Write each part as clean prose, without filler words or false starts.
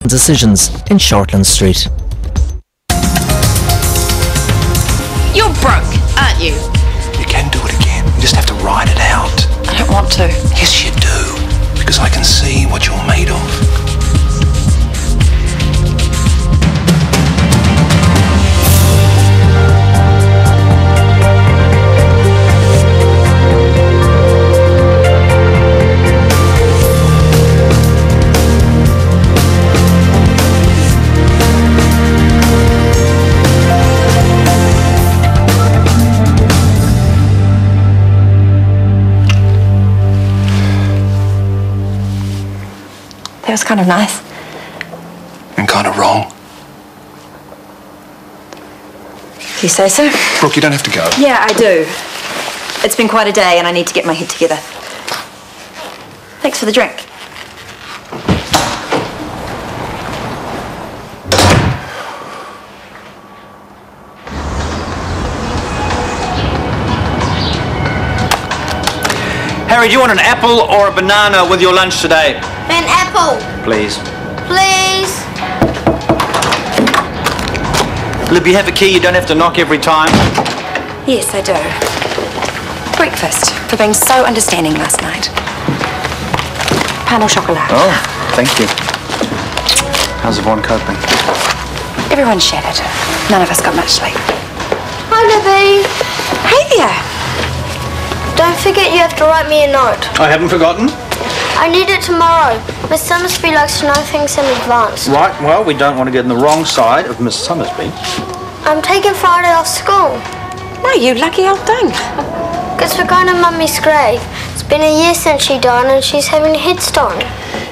decisions in Shortland Street. You're broke, aren't you? You can do it again. You just have to ride it out. I don't want to. Yes, you do. Because I can see what you're made of. That was kind of nice. And kind of wrong. You say so? Brooke, you don't have to go. Yeah, I do. It's been quite a day and I need to get my head together. Thanks for the drink. Harry, do you want an apple or a banana with your lunch today? An apple. Please. Please. Lib, you have a key, you don't have to knock every time. Yes, I do. Breakfast, for being so understanding last night. Pain au chocolat. Oh, thank you. How's everyone coping? Everyone's shattered. None of us got much sleep. Hi, Libby. Hey there. Don't forget you have to write me a note. I haven't forgotten. I need it tomorrow. Miss Summersby likes to know things in advance. Right, well, we don't want to get on the wrong side of Miss Summersby. I'm taking Friday off school. No, you lucky old thing. Guess we're going to Mummy's grave. It's been a year since she died and she's having a headstone.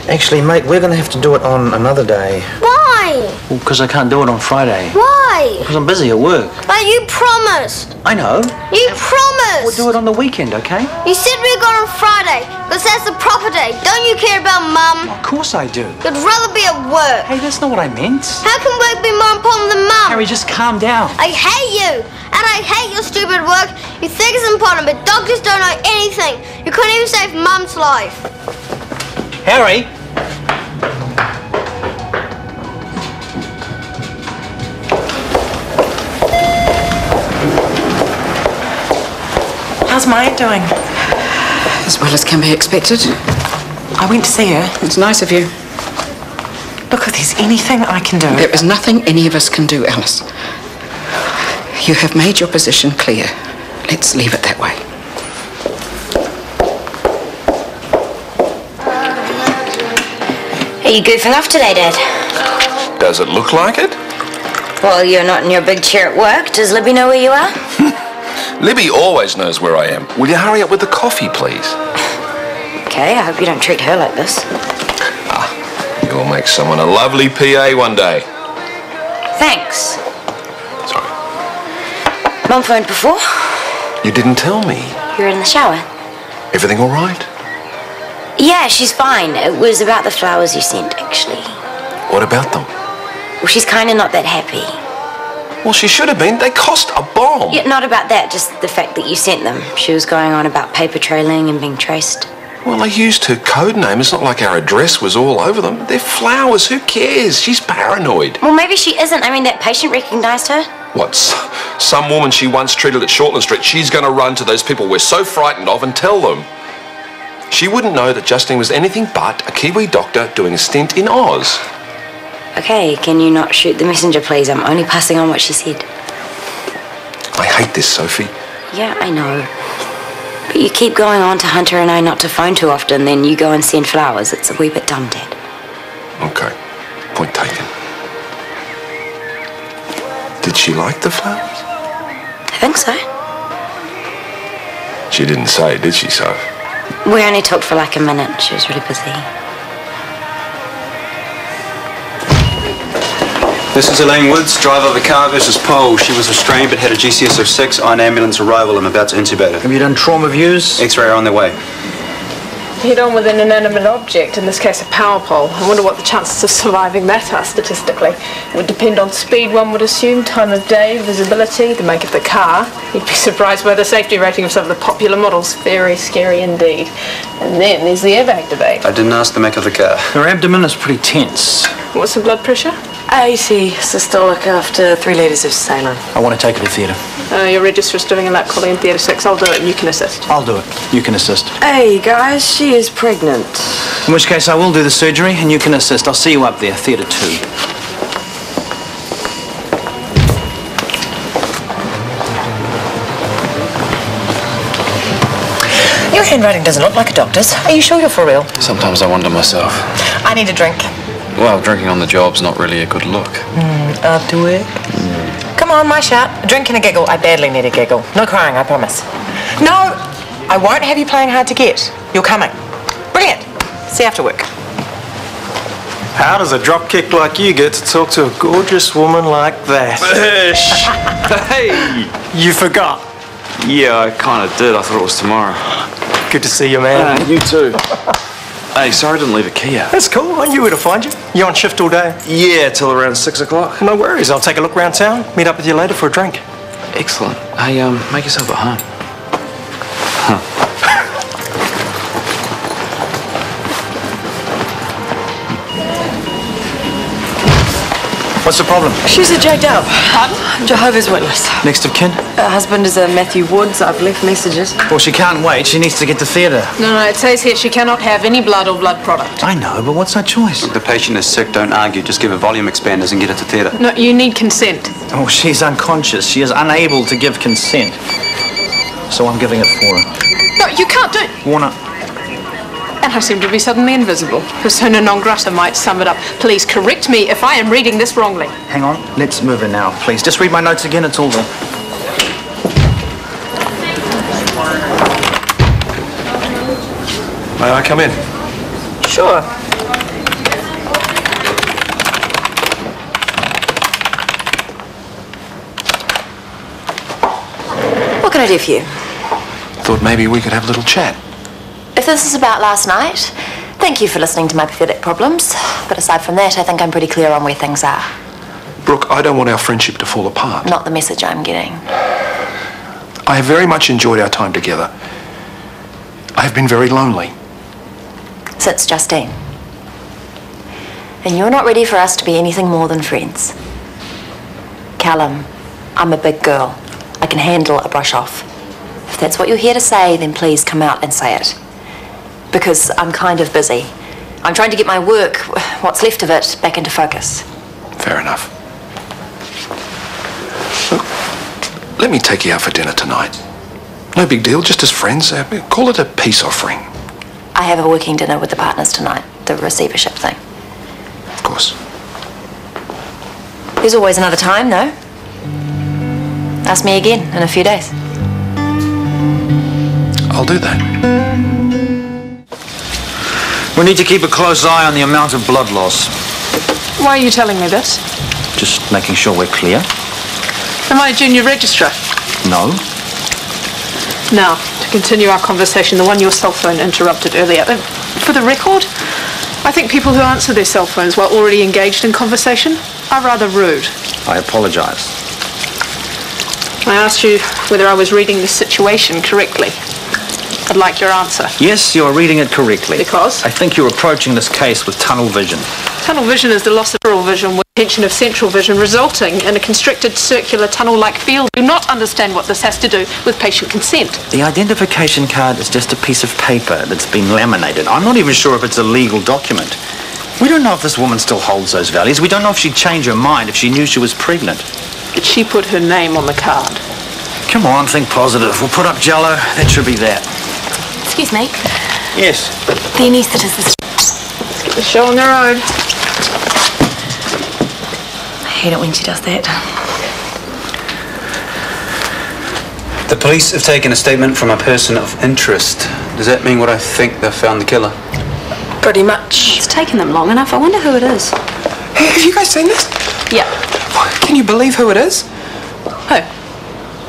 Actually, mate, we're going to have to do it on another day. Why? Well, because I can't do it on Friday. Why? Because I'm busy at work. But you promised. I know. You promised. We'll do it on the weekend, okay? You said we were going on Friday because that's the proper day. Don't you care about Mum? Of course I do. You'd rather be at work. Hey, that's not what I meant. How can work be more important than Mum? Harry, just calm down. I hate you. And I hate your stupid work. You think it's important, but doctors don't know anything. You couldn't even save Mum's life. Harry! How's Maya doing? As well as can be expected. I went to see her. It's nice of you. Look, if there's anything I can do... There is nothing any of us can do, Alice. You have made your position clear. Let's leave it that way. Are you goofing off today, Dad? Does it look like it? Well, you're not in your big chair at work. Does Libby know where you are? Libby always knows where I am. Will you hurry up with the coffee, please? Okay, I hope you don't treat her like this. You'll make someone a lovely PA one day. Thanks. Sorry. Mum phoned before. You didn't tell me. You're in the shower. Everything all right? Yeah, she's fine. It was about the flowers you sent, actually. What about them? Well, she's kind of not that happy. Well, she should have been. They cost a bomb. Yeah, not about that, just the fact that you sent them. She was going on about paper trailing and being traced. Well, I used her code name. It's not like our address was all over them. They're flowers. Who cares? She's paranoid. Well, maybe she isn't. I mean, that patient recognised her. What? Some woman she once treated at Shortland Street, she's going to run to those people we're so frightened of and tell them. She wouldn't know that Justine was anything but a Kiwi doctor doing a stint in Oz. Okay, can you not shoot the messenger, please? I'm only passing on what she said. I hate this, Sophie. Yeah, I know. But you keep going on to Hunter and I not to phone too often, then you go and send flowers. It's a wee bit dumb, Dad. Okay, point taken. Did she like the flowers? I think so. She didn't say, did she, Soph? We only talked for like a minute. She was really busy. This is Elaine Woods, driver of the car versus Pole. She was restrained but had a GCS of 6 on ambulance arrival. I'm about to intubate her. Have you done trauma views? X-ray are on their way. head on with an inanimate object, in this case a power pole. I wonder what the chances of surviving that are statistically. It would depend on speed, one would assume, time of day, visibility, the make of the car. You'd be surprised by the safety rating of some of the popular models. Very scary indeed. And then there's the airbag debate. I didn't ask the make of the car. Her abdomen is pretty tense. What's the blood pressure? 80 systolic after 3 litres of saline. I want to take her to theatre. Your registrar's doing a lap collie in Theatre 6. I'll do it and you can assist. I'll do it. You can assist. Hey, guys, she is pregnant. In which case I will do the surgery and you can assist. I'll see you up there, Theatre 2. Your handwriting doesn't look like a doctor's. Are you sure you're for real? Sometimes I wonder myself. I need a drink. Well, drinking on the job's not really a good look. After work? Come on, my shout. A drink and a giggle. I badly need a giggle. No crying, I promise. No, I won't have you playing hard to get. You're coming. Brilliant. See you after work. How does a dropkick like you get to talk to a gorgeous woman like that? Hey! You forgot. Yeah, I kind of did. I thought it was tomorrow. Good to see you, man. You too. Hey, sorry I didn't leave a key out. That's cool. I knew where to find you. You on shift all day? Yeah, till around 6 o'clock. No worries. I'll take a look around town. Meet up with you later for a drink. Excellent. Hey, make yourself at home. What's the problem? She's a jacked up. Pardon? Jehovah's Witness. Next of kin? Her husband is a Matthew Woods. I've left messages. Well, she can't wait. She needs to get to theatre. No, it says here she cannot have any blood or blood product. I know, but what's her choice? If the patient is sick, don't argue. Just give her volume expanders and get her to theatre. No, you need consent. Oh, she's unconscious. She is unable to give consent. So I'm giving it for her. No, you can't do... Warner. And I seem to be suddenly invisible. Persona non grata might sum it up. Please correct me if I am reading this wrongly. Hang on. Let's move in now, please. Just read my notes again. It's all there. May I come in? Sure. What can I do for you? Thought maybe we could have a little chat. If this is about last night, thank you for listening to my pathetic problems. But aside from that, I think I'm pretty clear on where things are. Brooke, I don't want our friendship to fall apart. Not the message I'm getting. I have very much enjoyed our time together. I have been very lonely. Since Justine. And you're not ready for us to be anything more than friends. Callum, I'm a big girl. I can handle a brush off. If that's what you're here to say, then please come out and say it. Because I'm kind of busy. I'm trying to get my work, what's left of it, back into focus. Fair enough. Look, let me take you out for dinner tonight. No big deal, just as friends. Call it a peace offering. I have a working dinner with the partners tonight, the receivership thing. Of course. There's always another time, though. Ask me again in a few days. I'll do that. We need to keep a close eye on the amount of blood loss. Why are you telling me this? Just making sure we're clear. Am I a junior registrar? No. Now, to continue our conversation, the one your cell phone interrupted earlier. For the record, I think people who answer their cell phones while already engaged in conversation are rather rude. I apologise. I asked you whether I was reading the situation correctly. I'd like your answer. Yes, you're reading it correctly. Because? I think you're approaching this case with tunnel vision. Tunnel vision is the loss of peripheral vision with retention of central vision, resulting in a constricted circular tunnel-like field. Do not understand what this has to do with patient consent. The identification card is just a piece of paper that's been laminated. I'm not even sure if it's a legal document. We don't know if this woman still holds those values. We don't know if she'd change her mind if she knew she was pregnant. Did she put her name on the card? Come on, think positive. We'll put up Jell-O. That should be that. Excuse me. Yes. The anaesthetist. Let's get the show on the road. I hate it when she does that. The police have taken a statement from a person of interest. Does that mean what I think they've found the killer? Pretty much. It's taken them long enough. I wonder who it is. Hey, have you guys seen this? Yeah. Can you believe who it is? Who?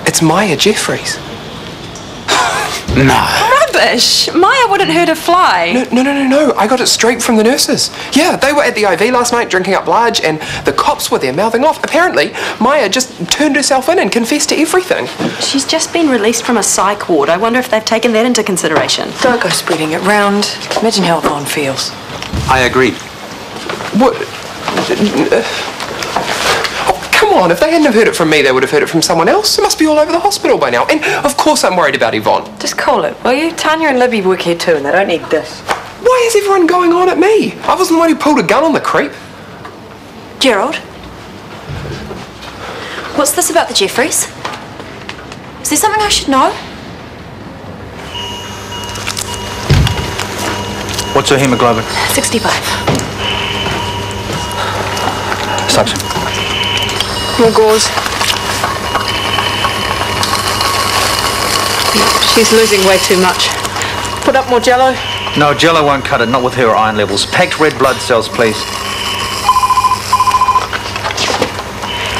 It's Maya Jeffries. No. Run! Rubbish! Maya wouldn't hurt a fly. No. I got it straight from the nurses. Yeah, they were at the IV last night drinking up blood and the cops were there mouthing off. Apparently, Maya just turned herself in and confessed to everything. She's just been released from a psych ward. I wonder if they've taken that into consideration. Don't go spreading it round. Imagine how Yvonne feels. I agree. What? Oh, come on, if they hadn't have heard it from me, they would have heard it from someone else. It must be all over the hospital by now. And of course I'm worried about Yvonne. Just call it, will you? Tanya and Libby work here too, and they don't need this. Why is everyone going on at me? I wasn't the one who pulled a gun on the creep. Gerald? What's this about the Jeffreys? Is there something I should know? What's her hemoglobin? 65. Suction. More gauze. She's losing way too much. Put up more jello. No, Jello won't cut it, not with her iron levels. Packed red blood cells, please.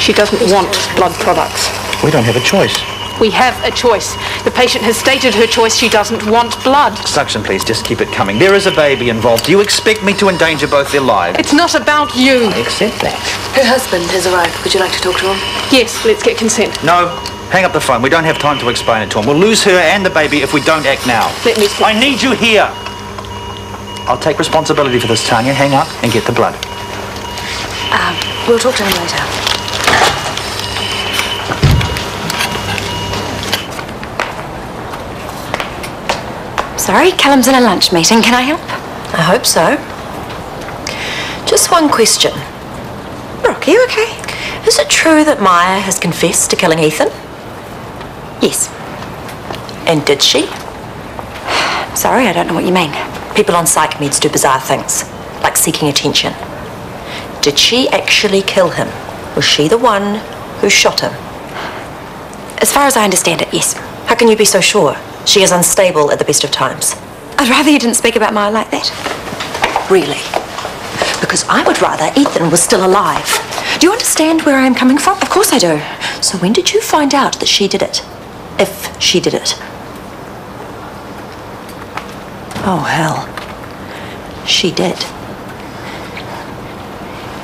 She doesn't want blood products. We don't have a choice. We have a choice. The patient has stated her choice. She doesn't want blood. Suction, please. Just keep it coming. There is a baby involved. Do you expect me to endanger both their lives? It's not about you. I accept that. Her husband has arrived. Would you like to talk to him? Yes, let's get consent. No. Hang up the phone. We don't have time to explain it to him. We'll lose her and the baby if we don't act now. Let me speak. I need you here. I'll take responsibility for this, Tanya. Hang up and get the blood. We'll talk to him later. Sorry, Callum's in a lunch meeting. Can I help? I hope so. Just one question. Brooke, are you okay? Is it true that Maya has confessed to killing Ethan? Yes. And did she? Sorry, I don't know what you mean. People on psych meds do bizarre things, like seeking attention. Did she actually kill him? Was she the one who shot him? As far as I understand it, yes. How can you be so sure? She is unstable at the best of times. I'd rather you didn't speak about Maya like that. Really? Because I would rather Ethan was still alive. Do you understand where I am coming from? Of course I do. So when did you find out that she did it? If she did it? Oh, hell. She did.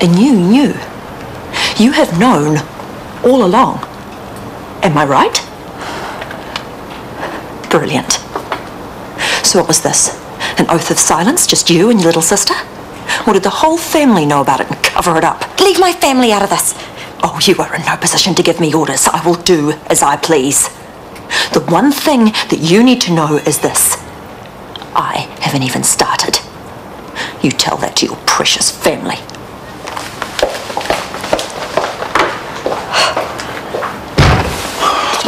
And you knew. You have known all along. Am I right? Brilliant. So what was this? An oath of silence? Just you and your little sister? Or did the whole family know about it and cover it up? Leave my family out of this. Oh, you are in no position to give me orders. I will do as I please. The one thing that you need to know is this. I haven't even started. You tell that to your precious family.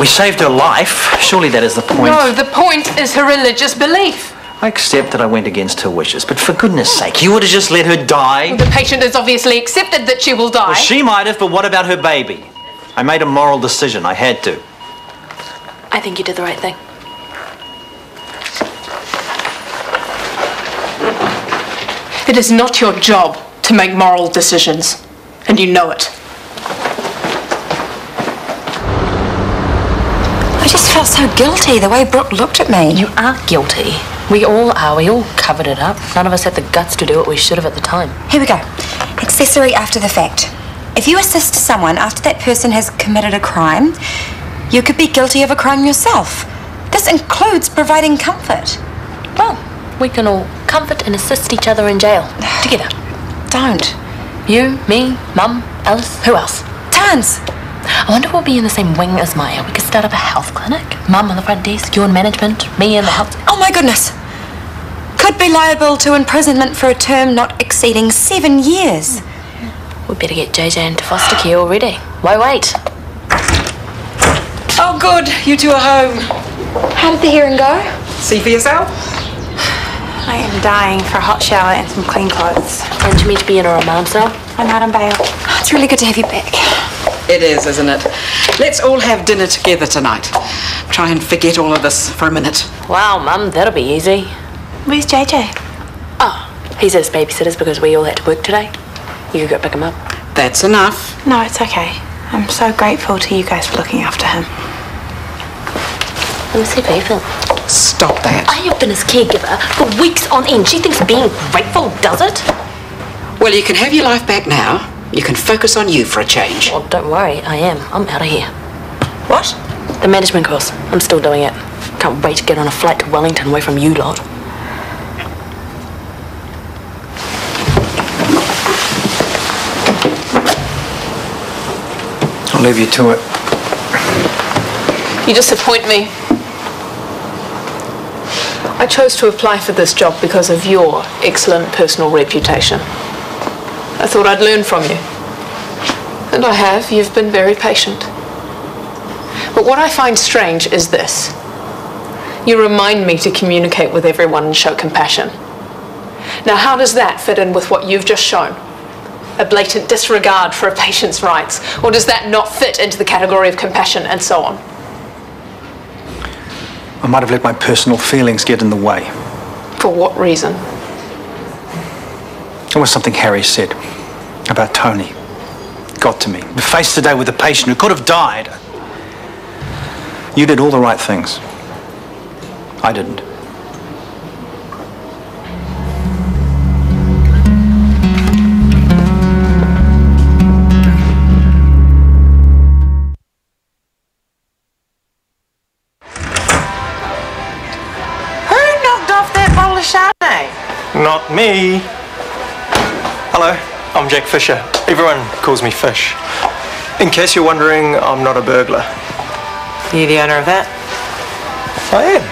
We saved her life. Surely that is the point. No, the point is her religious belief. I accept that I went against her wishes, but for goodness sake, you would have just let her die? The patient has obviously accepted that she will die. Well, she might have, but what about her baby? I made a moral decision. I had to. I think you did the right thing. It is not your job to make moral decisions, and you know it. I just felt so guilty the way Brooke looked at me. You are guilty. We all are. We all covered it up. None of us had the guts to do what we should have at the time. Here we go. Accessory after the fact. If you assist someone after that person has committed a crime, you could be guilty of a crime yourself. This includes providing comfort. Well, we can all comfort and assist each other in jail. Together. Don't. You, me, Mum, Alice, who else? Tons. I wonder if we'll be in the same wing as Maya. We could start up a health clinic. Mum on the front desk, you in management, me in the health... Oh my goodness. Could be liable to imprisonment for a term not exceeding 7 years. We'd better get JJ into foster care already. Why wait? Oh, good. You two are home. How did the hearing go? See for yourself? I am dying for a hot shower and some clean clothes. Aren't you meant to be in a remand cell? I'm out on bail. It's really good to have you back. It is, isn't it? Let's all have dinner together tonight. Try and forget all of this for a minute. Wow, Mum, that'll be easy. Where's JJ? Oh, he's at his babysitter's because we all had to work today. You could go pick him up. That's enough. No, it's okay. I'm so grateful to you guys for looking after him. Let me see how you feel. Stop that. I have been his caregiver for weeks on end. She thinks being grateful does it. Well, you can have your life back now. You can focus on you for a change. Well, don't worry, I am. I'm out of here. What? The management course. I'm still doing it. Can't wait to get on a flight to Wellington away from you lot. I'll leave you to it. You disappoint me. I chose to apply for this job because of your excellent personal reputation. I thought I'd learn from you. And I have. You've been very patient. But what I find strange is this. You remind me to communicate with everyone and show compassion. Now, how does that fit in with what you've just shown? A blatant disregard for a patient's rights? Or does that not fit into the category of compassion and so on? I might have let my personal feelings get in the way. For what reason? It was something Harry said about Tony. Got to me. Faced today with a patient who could have died. You did all the right things. I didn't. Who knocked off that bowl of Chardonnay? Not me. Hello, I'm Jack Fisher. Everyone calls me Fish. In case you're wondering, I'm not a burglar. You the owner of that? I am.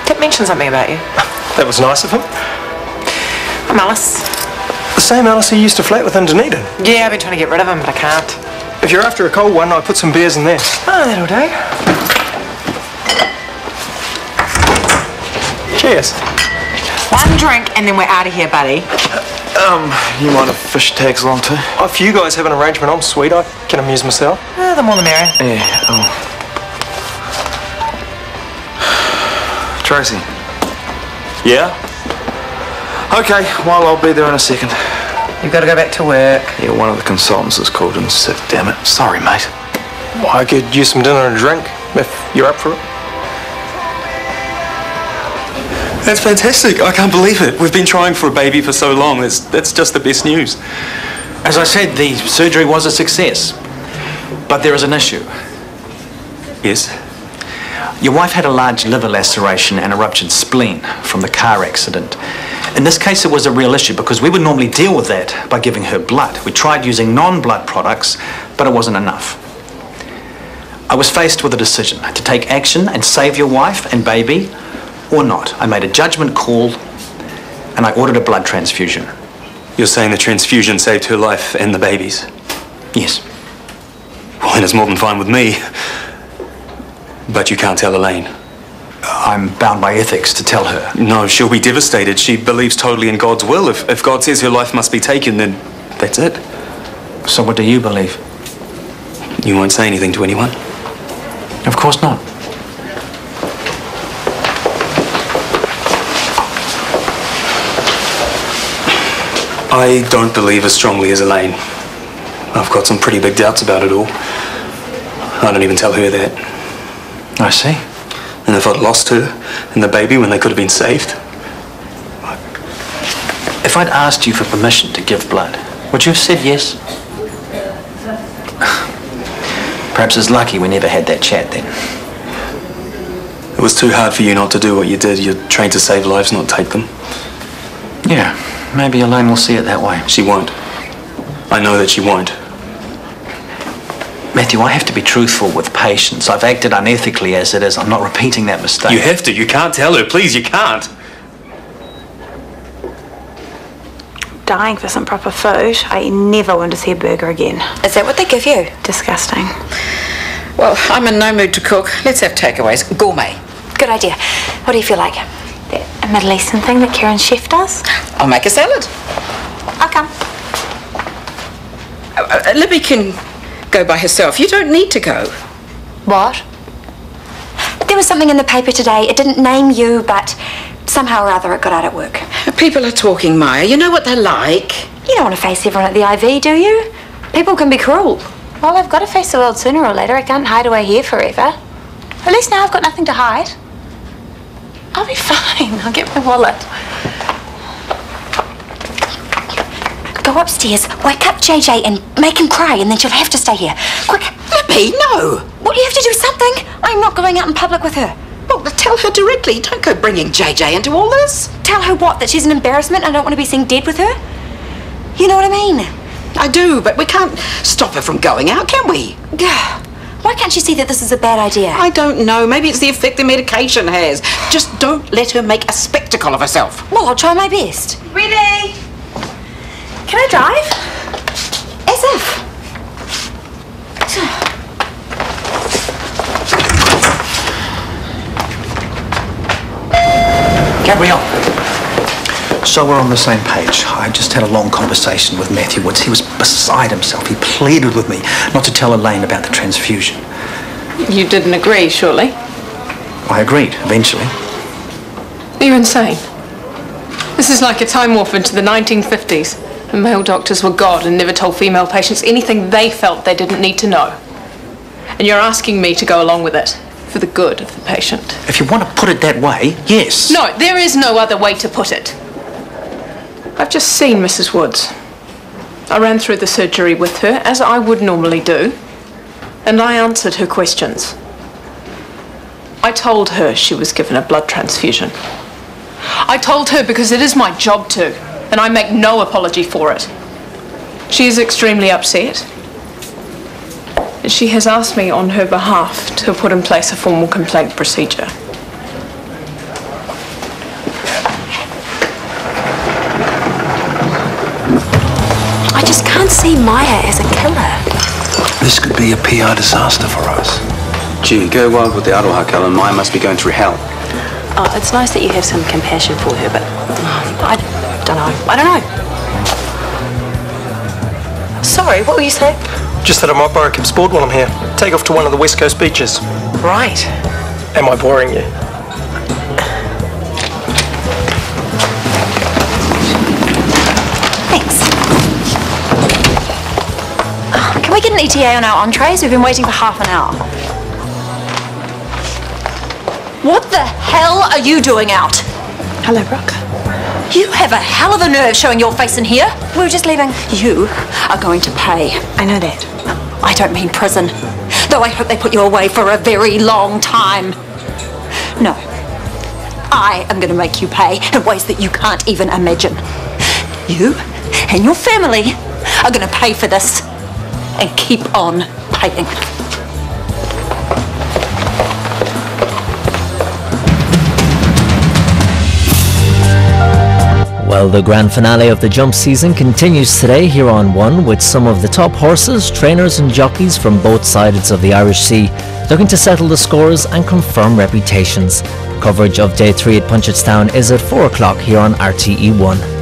Tip mentioned something about you. That was nice of him. I'm Alice. The same Alice who used to flat with in Dunedin. Yeah, I've been trying to get rid of him, but I can't. If you're after a cold one, I put some beers in there. Oh, that'll do. Cheers. One drink and then we're out of here, buddy. You mind if Fish tags along too? If you guys have an arrangement, I'm sweet. I can amuse myself. The more the merrier. Yeah, Tracy. Yeah? Okay, well, I'll be there in a second. You've got to go back to work. Yeah, one of the consultants has called in sick, damn it. Sorry, mate. Well, I could use some dinner and a drink, if you're up for it. That's fantastic. I can't believe it. We've been trying for a baby for so long. That's just the best news. As I said, the surgery was a success. But there is an issue. Yes? Your wife had a large liver laceration and a ruptured spleen from the car accident. In this case, it was a real issue because we would normally deal with that by giving her blood. We tried using non-blood products, but it wasn't enough. I was faced with a decision to take action and save your wife and baby, or not. I made a judgment call and I ordered a blood transfusion. You're saying the transfusion saved her life and the baby's? Yes. Well, then it's more than fine with me. But you can't tell Elaine. I'm bound by ethics to tell her. No, she'll be devastated. She believes totally in God's will. If God says her life must be taken, then that's it. So what do you believe? You won't say anything to anyone? Of course not. I don't believe as strongly as Elaine. I've got some pretty big doubts about it all. I don't even tell her that. I see. And if I'd lost her and the baby when they could have been saved? If I'd asked you for permission to give blood, would you have said yes? Perhaps it's lucky we never had that chat then. It was too hard for you not to do what you did. You're trained to save lives, not take them. Yeah, maybe Elaine will see it that way. She won't. I know that she won't. Matthew, I have to be truthful with patients. I've acted unethically as it is. I'm not repeating that mistake. You have to. You can't tell her. Please, you can't. Dying for some proper food. I never want to see a burger again. Is that what they give you? Disgusting. Well, I'm in no mood to cook. Let's have takeaways. Gourmet. Good idea. What do you feel like? A Middle Eastern thing that Karen's chef does? I'll make a salad. I'll come. Libby can go by herself. You don't need to go. What? There was something in the paper today. It didn't name you, but somehow or other it got out at work. People are talking, Maya. You know what they're like. You don't want to face everyone at the IV, do you? People can be cruel. Well, I've got to face the world sooner or later. I can't hide away here forever. At least now I've got nothing to hide. I'll be fine. I'll get my wallet. Go upstairs, wake up JJ and make him cry, and then she'll have to stay here. Quick. Libby, no. Well, you have to do something. I'm not going out in public with her. Well, tell her directly. Don't go bringing JJ into all this. Tell her what? That she's an embarrassment and I don't want to be seen dead with her? You know what I mean? I do, but we can't stop her from going out, can we? Why can't she see that this is a bad idea? I don't know. Maybe it's the effect the medication has. Just don't let her make a spectacle of herself. Well, I'll try my best. Ready? Can I drive? As if. Gabrielle. So we're on the same page. I just had a long conversation with Matthew Woods. He was beside himself. He pleaded with me not to tell Elaine about the transfusion. You didn't agree, surely? I agreed, eventually. Are you insane? This is like a time warp into the 1950s. The male doctors were God and never told female patients anything they felt they didn't need to know. And you're asking me to go along with it for the good of the patient. If you want to put it that way, yes. No, there is no other way to put it. I've just seen Mrs. Woods. I ran through the surgery with her, as I would normally do, and I answered her questions. I told her she was given a blood transfusion. I told her because it is my job to, and I make no apology for it. She is extremely upset. She has asked me on her behalf to put in place a formal complaint procedure. I just can't see Maya as a killer. This could be a PR disaster for us. Gee, go wild with the aroha, Callum. Maya must be going through hell. Oh, it's nice that you have some compassion for her, but I don't know. I don't know. Sorry, what were you saying? Just that I might borrow Kip's board while I'm here. Take off to one of the West Coast beaches. Right. Am I boring you? Thanks. Can we get an ETA on our entrees? We've been waiting for half an hour. What the hell are you doing out? Hello, Brooke. You have a hell of a nerve showing your face in here. We were just leaving. You are going to pay. I know that. I don't mean prison, though I hope they put you away for a very long time. No. I am going to make you pay in ways that you can't even imagine. You and your family are going to pay for this and keep on paying. Well, the grand finale of the jump season continues today here on One, with some of the top horses, trainers and jockeys from both sides of the Irish Sea looking to settle the scores and confirm reputations. Coverage of Day 3 at Punchestown is at 4 o'clock here on RTE1.